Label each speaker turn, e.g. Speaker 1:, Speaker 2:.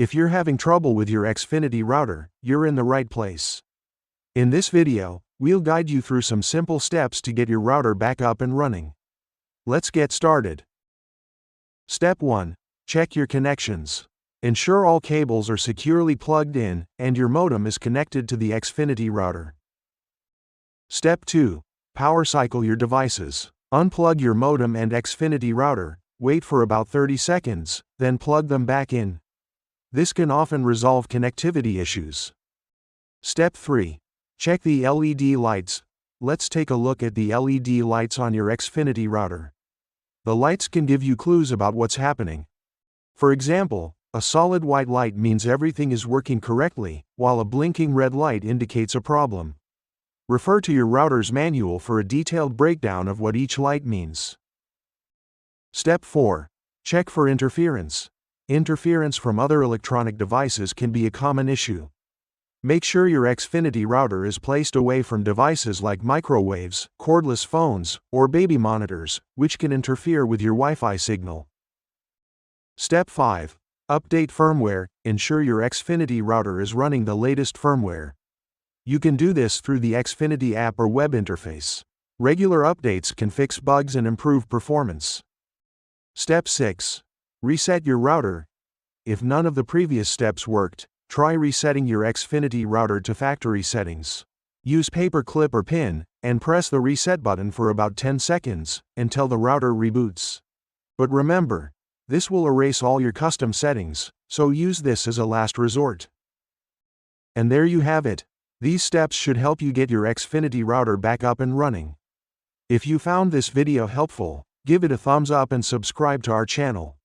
Speaker 1: If you're having trouble with your Xfinity router, you're in the right place. In this video, we'll guide you through some simple steps to get your router back up and running. Let's get started. Step 1. Check your connections. Ensure all cables are securely plugged in and your modem is connected to the Xfinity router. Step 2. Power cycle your devices. Unplug your modem and Xfinity router, wait for about 30 seconds, then plug them back in. This can often resolve connectivity issues. Step 3. Check the LED lights. Let's take a look at the LED lights on your Xfinity router. The lights can give you clues about what's happening. For example, a solid white light means everything is working correctly, while a blinking red light indicates a problem. Refer to your router's manual for a detailed breakdown of what each light means. Step 4. Check for interference. Interference from other electronic devices can be a common issue. Make sure your Xfinity router is placed away from devices like microwaves, cordless phones, or baby monitors, which can interfere with your Wi-Fi signal. Step 5. Update firmware. Ensure your Xfinity router is running the latest firmware. You can do this through the Xfinity app or web interface. Regular updates can fix bugs and improve performance. Step 6. Reset your router. If none of the previous steps worked, try resetting your Xfinity router to factory settings. Use paper clip or pin, and press the reset button for about 10 seconds, until the router reboots. But remember, this will erase all your custom settings, so use this as a last resort. And there you have it. These steps should help you get your Xfinity router back up and running. If you found this video helpful, give it a thumbs up and subscribe to our channel.